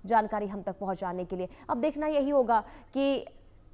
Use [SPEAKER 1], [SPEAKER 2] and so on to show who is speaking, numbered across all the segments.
[SPEAKER 1] जानकारी हम तक पहुंचाने के लिए। अब देखना यही होगा कि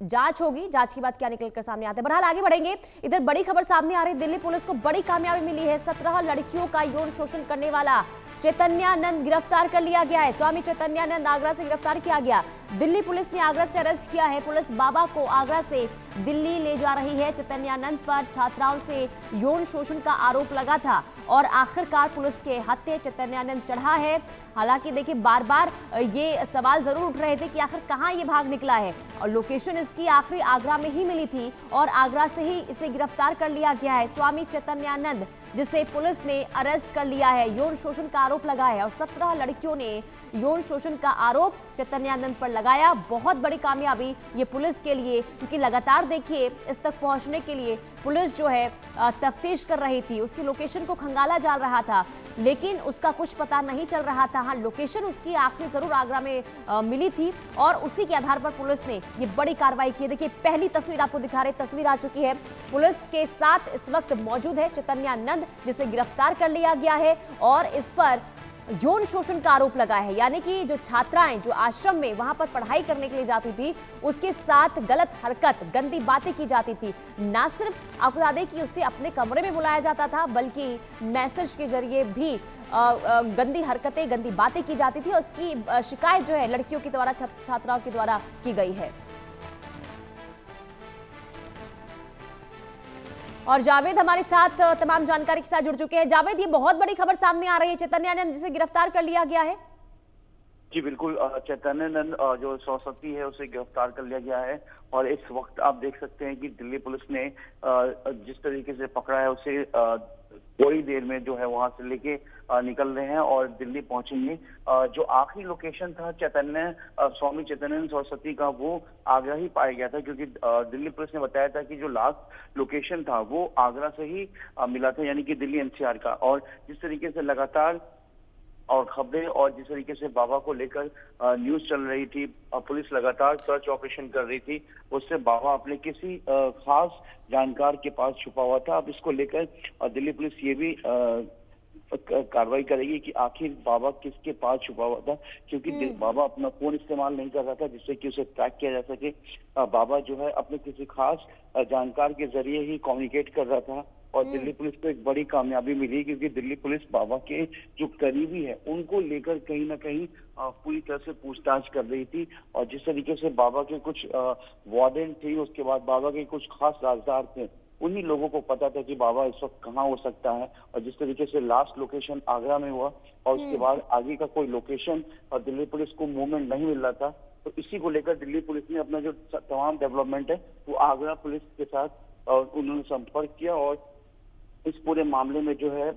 [SPEAKER 1] जांच होगी, जांच के बाद क्या निकलकर सामने आता है। बहरहाल आगे बढ़ेंगे। इधर बड़ी खबर सामने आ रही है, दिल्ली पुलिस को बड़ी कामयाबी मिली है। 17 लड़कियों का यौन शोषण करने वाला चैतन्यानंद गिरफ्तार कर लिया गया है। स्वामी चैतन्यानंद आगरा से गिरफ्तार किया गया। दिल्ली पुलिस ने आगरा से अरेस्ट किया है। पुलिस बाबा को आगरा से दिल्ली ले जा रही है। चैतन्यानंद पर छात्राओं से यौन शोषण का आरोप लगा था और आखिरकार पुलिस के हत्थे चैतन्यानंद चढ़ा है। हालांकि देखिए, बार बार ये सवाल जरूर उठ रहे थे कि आखिर कहां ये भाग निकला है, और लोकेशन इसकी आखिरी आगरा में ही मिली थी और आगरा से ही इसे गिरफ्तार कर लिया गया है। स्वामी चैतन्यानंद, जिसे पुलिस ने अरेस्ट कर लिया है, यौन शोषण का आरोप लगा है और 17 लड़कियों ने यौन शोषण का आरोप चैतन्यानंद पर लगाया। बहुत बड़ी कामयाबी ये पुलिस के लिए, क्योंकि लगातार देखिए इस तक पहुंचने के लिए पुलिस जो है तफ्तीश कर रही थी, उसकी लोकेशन को खंगाला जा रहा था, लेकिन उसका कुछ पता नहीं चल रहा था। हाँ, लोकेशन उसकी आखिरी जरूर आगरा में मिली थी और उसी के आधार पर पुलिस ने ये बड़ी कार्रवाई की है। देखिए, पहली तस्वीर आपको दिखा रहे, तस्वीर आ चुकी है। पुलिस के साथ इस वक्त मौजूद है चैतन्यानंद, जिसे गिरफ्तार कर लिया गया है और इस पर यौन शोषण का आरोप लगा है। यानी कि जो छात्राएं जो आश्रम में वहां पर पढ़ाई करने के लिए जाती थी, उसके साथ गलत हरकत, गंदी बातें की जाती थी। ना सिर्फ आपको बता दें कि उसे अपने कमरे में बुलाया जाता था, बल्कि मैसेज के जरिए भी गंदी हरकतें, गंदी बातें की जाती थी और उसकी शिकायत जो है लड़कियों के द्वारा, छात्राओं के द्वारा की गई है। और जावेद हमारे साथ तमाम जानकारी के साथ जुड़ चुके हैं। जावेद, ये बहुत बड़ी खबर सामने आ रही है, चैतन्यानंद जिसे गिरफ्तार कर लिया गया है।
[SPEAKER 2] जी बिल्कुल, चैतन्यानंद जो सरस्वती है उसे गिरफ्तार कर लिया गया है और इस वक्त आप देख सकते हैं कि दिल्ली पुलिस ने जिस तरीके से पकड़ा है उसे थोड़ी देर में जो है वहां से लेके निकल रहे हैं और दिल्ली पहुंचेंगे। जो आखिरी लोकेशन था स्वामी चैतन्यानंद सरस्वती का, वो आगरा ही पाया गया था, क्योंकि दिल्ली पुलिस ने बताया था कि जो लास्ट लोकेशन था वो आगरा से ही मिला था, यानी कि दिल्ली एनसीआर का। और जिस तरीके से लगातार और खबरें और जिस तरीके से बाबा को लेकर न्यूज चल रही थी, पुलिस लगातार सर्च ऑपरेशन कर रही थी, उससे बाबा अपने किसी खास जानकार के पास छुपा हुआ था। अब इसको लेकर दिल्ली पुलिस ये भी कार्रवाई करेगी कि आखिर बाबा किसके पास छुपा हुआ था, क्योंकि बाबा अपना फोन इस्तेमाल नहीं कर रहा था जिससे कि उसे ट्रैक किया जा सके। बाबा जो है अपने किसी खास जानकार के जरिए ही कम्युनिकेट कर रहा था और दिल्ली पुलिस को एक बड़ी कामयाबी मिली, क्योंकि दिल्ली पुलिस बाबा के जो करीबी है उनको लेकर कहीं ना कहीं पूरी तरह से पूछताछ कर रही थी। और जिस तरीके से बाबा के कुछ वार्डन थे, उसके बाद बाबा के कुछ खास राजदार थे, उन्हीं लोगों को पता था कि बाबा इस वक्त कहाँ हो सकता है। और जिस तरीके से लास्ट लोकेशन आगरा में हुआ और उसके बाद आगे का कोई लोकेशन और दिल्ली पुलिस को मूवमेंट नहीं मिल रहा था, तो इसी को लेकर दिल्ली पुलिस ने अपना जो तमाम डेवलपमेंट है वो आगरा पुलिस के साथ उन्होंने संपर्क किया और इस पूरे मामले में जो है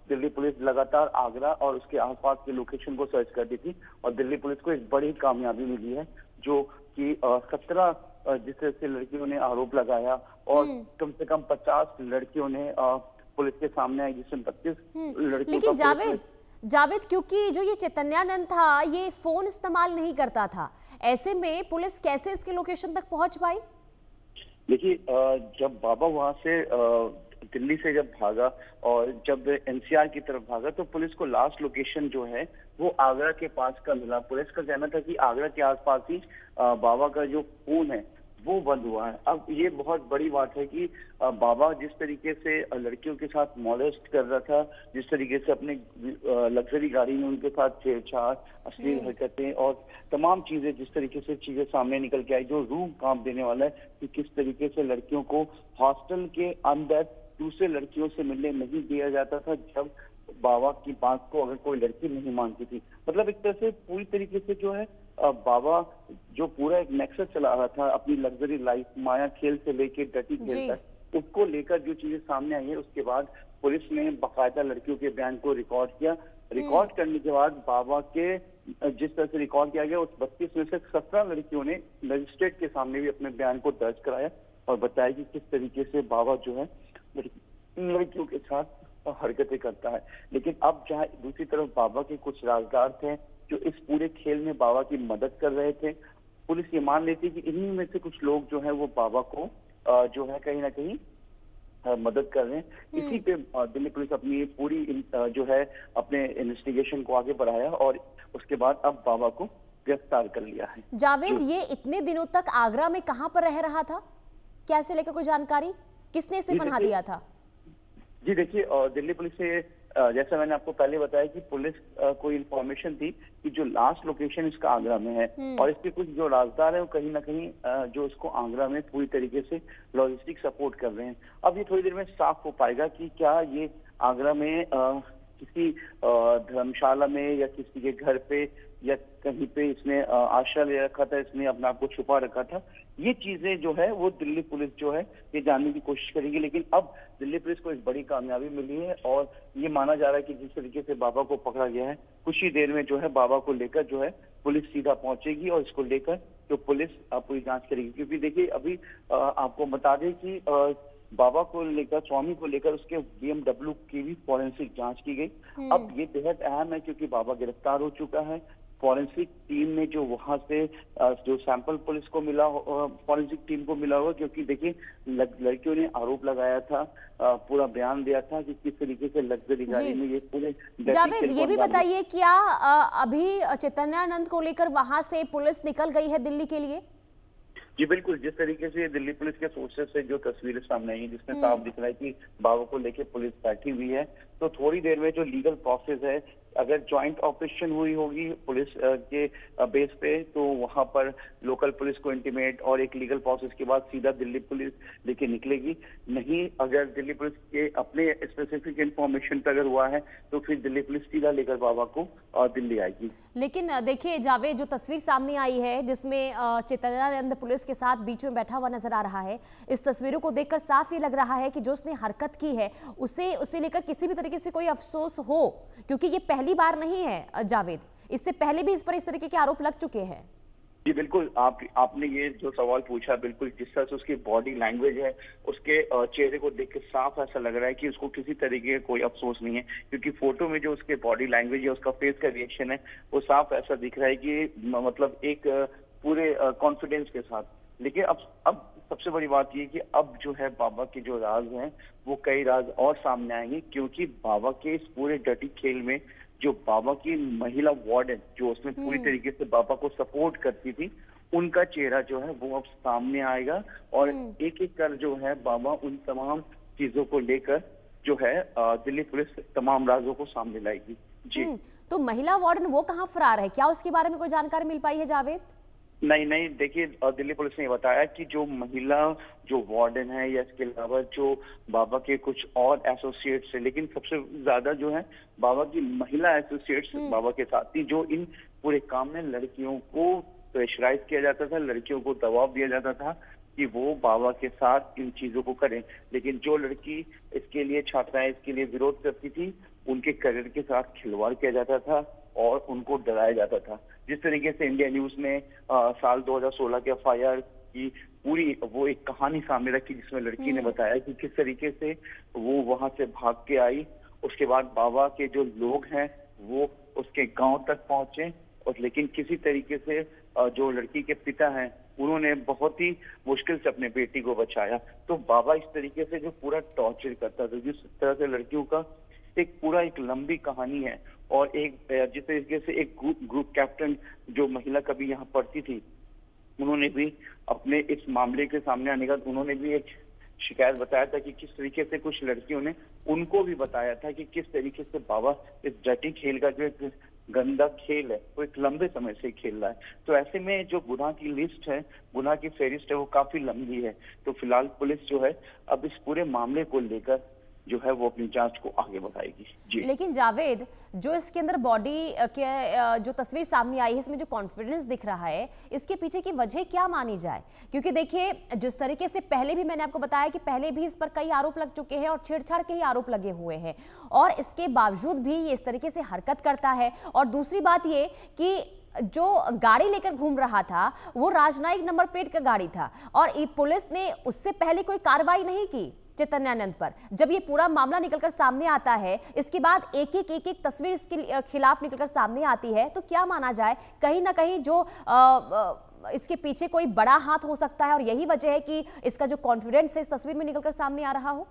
[SPEAKER 2] दिल्ली पुलिस लगातार आगरा और उसके आसपास के लोकेशन को सर्च करती थी और दिल्ली पुलिस को एक बड़ी कामयाबी मिली है, जो कि 17 जिस तरह से लड़कियों ने आरोप लगाया और कम से कम 50 लड़कियों ने पुलिस के सामने आई, जिसमें 32 लड़कियों
[SPEAKER 1] लेकिन
[SPEAKER 2] का
[SPEAKER 1] जावेद, क्योंकि जो ये चैतन्यानंद था ये फोन इस्तेमाल नहीं करता था, ऐसे में पुलिस कैसे इसके लोकेशन तक पहुंच पाई?
[SPEAKER 2] देखिए, जब बाबा वहां से दिल्ली से जब भागा और जब एनसीआर की तरफ भागा, तो पुलिस को लास्ट लोकेशन जो है वो आगरा के पास का मिला। पुलिस का कहना था कि आगरा के आसपास ही बाबा का जो फोन है वो बंद हुआ है। अब ये बहुत बड़ी बात है कि बाबा जिस तरीके से लड़कियों के साथ मॉलेस्ट कर रहा था, जिस तरीके से अपने लग्जरी गाड़ी में उनके साथ छेड़छाड़, अश्लील हरकतें और तमाम चीजें, जिस तरीके से चीजें सामने निकल के आई, जो रूह कांप देने वाला है कि किस तरीके से लड़कियों को हॉस्टल के अंदर दूसरे लड़कियों से मिलने नहीं दिया जाता था जब बाबा की बात को अगर कोई लड़की नहीं मानती थी। मतलब एक तरह से पूरी तरीके से जो है बाबा जो पूरा एक नेक्सस चला रहा था अपनी लग्जरी लाइफ, माया खेल से लेके डटी खेल तक, उसको लेकर जो चीजें सामने आई है, उसके बाद पुलिस ने बाकायदा लड़कियों के बयान को रिकॉर्ड किया। रिकॉर्ड करने के बाद बाबा के जिस तरह से रिकॉर्ड किया गया, उस 32 में से 17 लड़कियों ने मजिस्ट्रेट के सामने भी अपने बयान को दर्ज कराया और बताया कि किस तरीके से बाबा जो है लड़कियों के साथ हरकतें करता है। लेकिन अब जहाँ दूसरी तरफ बाबा के कुछ राजदार थे जो इस पूरे खेल में बाबा की मदद कर रहे थे, पुलिस ये मान लेती कि इन्हीं में से कुछ लोग जो है वो बाबा को जो है कहीं ना कहीं मदद कर रहे हैं। इसी पे दिल्ली पुलिस अपनी पूरी जो है अपने इन्वेस्टिगेशन को आगे बढ़ाया और उसके बाद अब बाबा को गिरफ्तार कर लिया है।
[SPEAKER 1] जावेद, ये इतने दिनों तक आगरा में कहां पर रह रहा था, क्या इसे लेकर कोई जानकारी, किसने इसे पनाह दिया था?
[SPEAKER 2] जी देखिए, दिल्ली पुलिस से जैसा मैंने आपको पहले बताया कि पुलिस को इन्फॉर्मेशन थी कि जो लास्ट लोकेशन इसका आगरा में है और इसके कुछ जो राजदार है वो कहीं ना कहीं जो इसको आगरा में पूरी तरीके से लॉजिस्टिक सपोर्ट कर रहे हैं। अब ये थोड़ी देर में साफ हो पाएगा कि क्या ये आगरा में किसी धर्मशाला में या किसी के घर पे या कहीं पे इसने आश्रय ले रखा था, इसने अपने आप को छुपा रखा था। ये चीजें जो है वो दिल्ली पुलिस जो है ये जानने की कोशिश करेगी। लेकिन अब दिल्ली पुलिस को एक बड़ी कामयाबी मिली है और ये माना जा रहा है कि जिस तरीके से बाबा को पकड़ा गया है, कुछ ही देर में जो है बाबा को लेकर जो है पुलिस सीधा पहुंचेगी और इसको लेकर जो पुलिस पूरी जांच करेगी। क्योंकि देखिए अभी आपको बता दें कि बाबा को लेकर, स्वामी को लेकर उसके BMW की भी फॉरेंसिक जांच की गई। अब ये बेहद अहम है क्योंकि बाबा गिरफ्तार हो चुका है। फॉरेंसिक टीम में जो वहां से जो सैंपल पुलिस को मिला, फॉरेंसिक टीम को मिला होगा, क्योंकि देखिए लड़कियों ने आरोप लगाया था, पूरा बयान दिया था कि किस तरीके से लग्जरी गाड़ी में ये पूरे।
[SPEAKER 1] जावेद, ये भी बताइए क्या अभी चैतन्यानंद को लेकर वहां से पुलिस निकल गई है दिल्ली के लिए?
[SPEAKER 2] जी बिल्कुल, जिस तरीके से दिल्ली पुलिस के सोर्सेज से जो तस्वीरें सामने आई जिसमें साफ दिख रहा है कि बाबा को लेके पुलिस बैठी हुई है, तो थोड़ी देर में जो लीगल प्रोसेस है, अगर ज्वाइंट ऑपरेशन हुई होगी पुलिस के बेस पे, तो वहां पर लोकल पुलिस को इंटीमेट और एक लीगल प्रोसेस के बाद सीधा दिल्ली पुलिस लेके निकलेगी। नहीं, अगर दिल्ली पुलिस के अपने स्पेसिफिक इंफॉर्मेशन पर अगर हुआ है तो फिर दिल्ली पुलिस सीधा लेकर बाबा को दिल्ली आएगी।
[SPEAKER 1] लेकिन देखिए जावेद, जो तस्वीर सामने आई है जिसमें चैतन्यानंद पुलिस के साथ बीच में बैठा हुआ नजर आ रहा है, इस तस्वीरों को देखकर साफ ये लग रहा है कि जो उसने हरकत की है उसे लेकर किसी भी तरीके से कोई अफसोस हो, क्योंकि ये पहली बार नहीं है जावेद, इससे पहले भी इस पर इस तरीके के आरोप लग चुके हैं।
[SPEAKER 2] जी बिल्कुल, आपने ये जो सवाल पूछा, बिल्कुल जिस तरह से उसकी बॉडी लैंग्वेज है, उसके चेहरे को देख के साफ ऐसा लग रहा है कि उसको किसी तरीके का कोई अफसोस नहीं है। क्योंकि फोटो में जो उसके बॉडी लैंग्वेज है, उसका फेस का रिएक्शन है, वो साफ ऐसा दिख रहा है कि मतलब एक पूरे कॉन्फिडेंस के साथ। लेकिन अब सबसे बड़ी बात ये कि अब जो है बाबा के जो राज हैं वो कई राज और सामने आएंगे, क्योंकि बाबा के इस पूरे डटी खेल में जो बाबा की महिला वार्डन जो उसमें पूरी तरीके से बाबा को सपोर्ट करती थी, उनका चेहरा जो है वो अब सामने आएगा और एक एक कर जो है बाबा उन तमाम चीजों को लेकर जो है दिल्ली पुलिस तमाम राजों को सामने लाएगी। जी,
[SPEAKER 1] तो महिला वार्डन वो कहाँ फरार है, क्या उसके बारे में कोई जानकारी मिल पाई है जावेद?
[SPEAKER 2] नहीं, देखिए दिल्ली पुलिस ने बताया कि जो महिला जो वार्डन है या इसके अलावा जो बाबा के कुछ और एसोसिएट्स है, लेकिन सबसे ज्यादा जो है बाबा की महिला एसोसिएट्स बाबा के साथ थी, जो इन पूरे काम में लड़कियों को प्रेशराइज किया जाता था, लड़कियों को दबाव दिया जाता था कि वो बाबा के साथ इन चीजों को करें। लेकिन जो लड़की इसके लिए, छात्राएं इसके लिए विरोध करती थी, उनके करियर के साथ खिलवाड़ किया जाता था और उनको डराया जाता था। जिस तरीके से इंडिया न्यूज ने साल 2016 के FIR की पूरी वो एक कहानी सामने रखी, जिसमें लड़की ने बताया कि किस तरीके से वो वहां से भाग के आई, उसके बाद बाबा के जो लोग हैं वो उसके गांव तक पहुंचे और लेकिन किसी तरीके से जो लड़की के पिता हैं उन्होंने बहुत ही मुश्किल से अपने बेटी को बचाया। तो बाबा इस तरीके से जो पूरा टॉर्चर करता था, जिस तरह से लड़कियों का एक लंबी कहानी है। और एक जिस तरीके से एक ग्रुप कैप्टन जो महिला कभी यहाँ पढ़ती थी, उन्होंने भी अपने इस मामले के सामने आने का उन्होंने भी एक शिकायत बताया था कि किस तरीके से कुछ लड़कियों ने उनको भी बताया था कि किस तरीके से बाबा इस डटी खेल का जो एक गंदा खेल है वो एक लंबे समय से खेल रहा है। तो ऐसे में जो गुनाह की लिस्ट है, गुनाह की फेरिस्त है, वो काफी लंबी है। तो फिलहाल पुलिस जो है अब इस पूरे मामले को लेकर जो है वो अपनी जांच को आगे बढ़ाएगी। जी,
[SPEAKER 1] लेकिन जावेद, जो इसके अंदर बॉडी के जो तस्वीर सामने आई है, इसमें जो कॉन्फिडेंस दिख रहा है, इसके पीछे की वजह क्या मानी जाए? क्योंकि देखिए जिस तरीके से पहले भी मैंने आपको बताया कि पहले भी इस पर कई आरोप लग चुके हैं और छेड़छाड़ के ही आरोप लगे हुए हैं, और इसके बावजूद भी ये इस तरीके से हरकत करता है। और दूसरी बात ये कि जो गाड़ी लेकर घूम रहा था वो राजनयिक नंबर प्लेट का गाड़ी था और पुलिस ने उससे पहले कोई कार्रवाई नहीं की चैतन्यानंद पर। जब ये पूरा मामला निकलकर सामने आता है, इसके बाद एक एक तस्वीर इसके खिलाफ निकलकर सामने आती है, तो क्या माना जाए, कहीं ना कहीं जो इसके पीछे कोई बड़ा हाथ हो सकता है और यही वजह है कि इसका जो कॉन्फिडेंस है इस तस्वीर में निकलकर सामने आ रहा हो?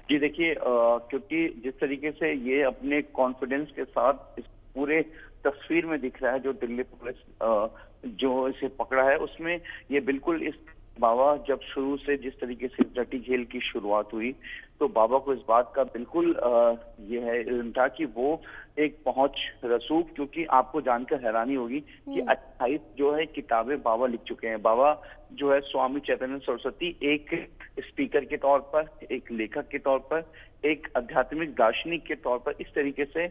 [SPEAKER 2] जी देखिए, क्योंकि जिस तरीके से ये अपने कॉन्फिडेंस के साथ इस पूरे तस्वीर में दिख रहा है, जो दिल्ली पुलिस जो इसे पकड़ा है उसमें ये बिल्कुल इस बाबा जब शुरू से जिस तरीके से डटी खेल की शुरुआत हुई, तो बाबा को इस बात का बिल्कुल ये है इल्म था कि वो एक पहुंच रसूख, क्योंकि आपको जानकर हैरानी होगी कि 28 जो है किताबें बाबा लिख चुके हैं। बाबा जो है स्वामी चैतन्य सरस्वती एक स्पीकर के तौर पर, एक लेखक के तौर पर, एक आध्यात्मिक दार्शनिक के तौर पर, इस तरीके से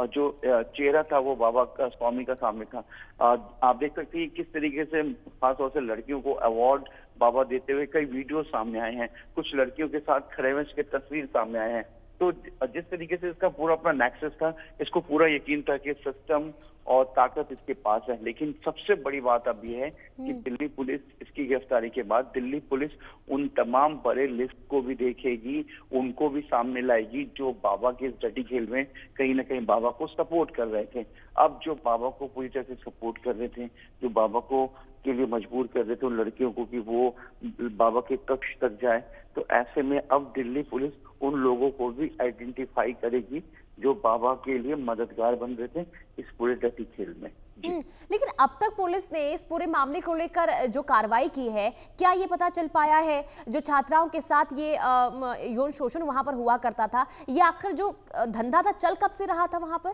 [SPEAKER 2] जो चेहरा था वो बाबा का, स्वामी का सामने था। आप देख सकते हैं किस तरीके से खासतौर से लड़कियों को अवार्ड बाबा देते हुए कई वीडियो सामने आए हैं, कुछ लड़कियों के साथ खड़े हुए इसके तस्वीर सामने आए हैं। तो जिस तरीके से इसका पूरा अपना नेक्सस था, इसको पूरा यकीन था कि सिस्टम और ताकत इसके पास है। लेकिन सबसे बड़ी बात अब यह है कि दिल्ली पुलिस इसकी गिरफ्तारी के बाद दिल्ली पुलिस उन तमाम बड़े लिस्ट को भी देखेगी, उनको भी सामने लाएगी जो बाबा के इस डटी खेल में कहीं ना कहीं बाबा को सपोर्ट कर रहे थे। अब जो बाबा को पूरी तरह से सपोर्ट कर रहे थे, जो बाबा को के लिए मजबूर कर रहे थे उन लड़कियों को कि वो बाबा के कक्ष तक जाए, तो ऐसे में अब दिल्ली पुलिस उन लोगों को भी आइडेंटिफाई करेगी जो बाबा के लिए मददगार बन रहे थे इस पूरे डटी खेल में। जी।
[SPEAKER 1] लेकिन अब तक पुलिस ने इस पूरे मामले को लेकर जो कार्रवाई की है, क्या ये पता चल पाया है जो छात्राओं के साथ ये यौन शोषण वहां पर हुआ करता था, ये आखिर जो धंधा था चल कब से रहा था वहां पर?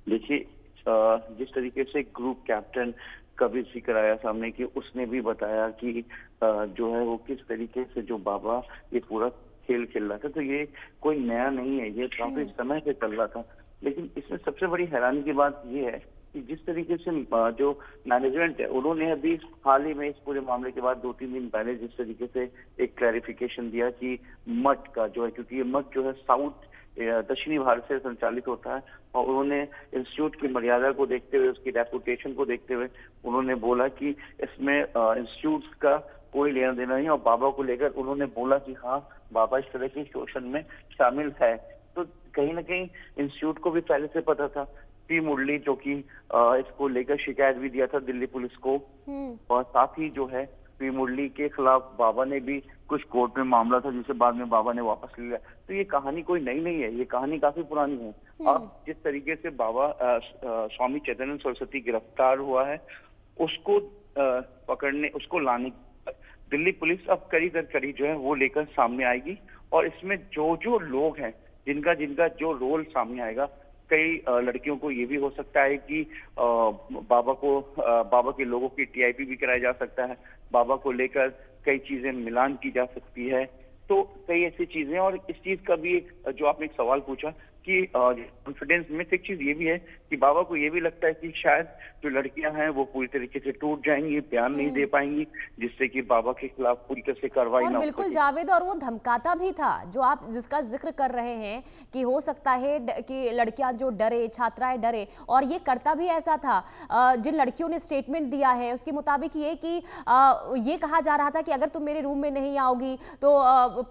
[SPEAKER 2] देखिए, जिस तरीके से ग्रुप कैप्टन कबीर जिक्र आया सामने कि उसने भी बताया कि जो है वो किस तरीके से जो बाबा ये पूरा खेल खेल रहा था, तो ये कोई नया नहीं है, ये काफी समय से चल रहा था। लेकिन इसमें सबसे बड़ी हैरानी की बात ये है कि जिस तरीके से जो मैनेजमेंट है उन्होंने अभी हाल ही में इस पूरे मामले के बाद 2-3 दिन पहले जिस तरीके से एक क्लैरिफिकेशन दिया कि मठ का जो है, क्योंकि ये मठ जो है साउथ दक्षिणी भारत से संचालित होता है, और उन्होंने इंस्टीट्यूट की मर्यादा को देखते हुए, उसकी रेपुटेशन को देखते हुए उन्होंने बोला कि इसमें इंस्टीट्यूट का कोई लेना देना नहीं, और बाबा को लेकर उन्होंने बोला कि हाँ बाबा इस तरह के शोषण में शामिल है। तो कहीं ना कहीं इंस्टीट्यूट को भी पहले से पता था। पी मुरली जो कि इसको लेकर शिकायत भी दिया था दिल्ली पुलिस को, और साथ ही जो है पी मुरली के खिलाफ बाबा ने भी कुछ कोर्ट में मामला था जिसे बाद में बाबा ने वापस ले लिया। तो ये कहानी कोई नई नहीं है, ये कहानी काफी पुरानी है। अब जिस तरीके से बाबा स्वामी चैतन्य सरस्वती गिरफ्तार हुआ है, उसको पकड़ने, उसको लाने दिल्ली पुलिस अब कड़ी दर कड़ी जो है वो लेकर सामने आएगी, और इसमें जो जो लोग हैं, जिनका जिनका जो रोल सामने आएगा, कई लड़कियों को ये भी हो सकता है कि बाबा के लोगों की टीआईपी भी कराया जा सकता है, बाबा को लेकर कई चीजें मिलान की जा सकती है। तो कई ऐसी चीजें, और इस चीज का भी एक जो आपने एक सवाल पूछा कि कॉन्फिडेंस में एक चीज ये भी है कि बाबा को ये भी लगता है कि शायद जो लड़कियां हैं वो पूरी तरीके से टूट जाएंगी, प्यार नहीं दे पाएंगी, जिससे कि बाबा के खिलाफ पूरी तरह से कार्रवाई
[SPEAKER 1] और
[SPEAKER 2] ना हो
[SPEAKER 1] बिल्कुल
[SPEAKER 2] सके।
[SPEAKER 1] जावेद, और वो धमकाता भी था, जो आप जिसका जिक्र कर रहे हैं कि हो सकता है कि लड़कियां जो डरे, छात्राएं डरे, और ये करता भी ऐसा था। जिन लड़कियों ने स्टेटमेंट दिया है उसके मुताबिक ये कि ये कहा जा रहा था कि अगर तुम मेरे रूम में नहीं आओगी तो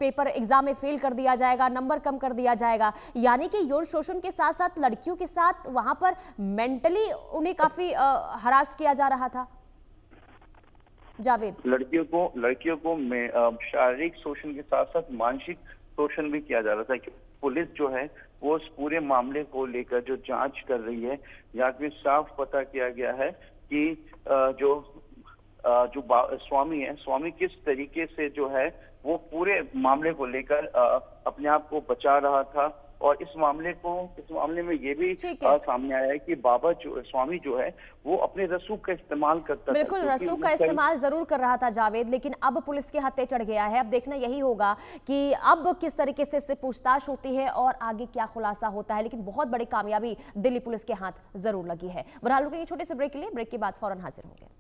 [SPEAKER 1] पेपर एग्जाम में फेल कर दिया जाएगा, नंबर कम कर दिया जाएगा। यानी कि यौन शोषण के साथ साथ लड़कियों के साथ वहां पर मेंटली उन्हें काफी हरास किया जा रहा था। जावेद,
[SPEAKER 2] लड़कियों को शारीरिक शोषण के साथ साथ मानसिक शोषण भी किया जा रहा था। कि पुलिस जो है वो इस पूरे मामले को लेकर जो जांच कर रही है, यहाँ पे साफ पता किया गया है कि जो स्वामी है, स्वामी किस तरीके से जो है वो पूरे मामले को लेकर अपने आप को बचा रहा था। और इस मामले में ये भी सामने आया है कि बाबा जो स्वामी जो है वो अपने रसूख का इस्तेमाल करता था।
[SPEAKER 1] बिल्कुल रसूख का इस्तेमाल जरूर कर रहा था जावेद, लेकिन अब पुलिस के हत्थे चढ़ गया है। अब देखना यही होगा कि अब किस तरीके से इससे पूछताछ होती है और आगे क्या खुलासा होता है। लेकिन बहुत बड़ी कामयाबी दिल्ली पुलिस के हाथ जरूर लगी है। बहरहाल रुकेंगे छोटे से ब्रेक के लिए, ब्रेक के बाद फौरन हाजिर होंगे।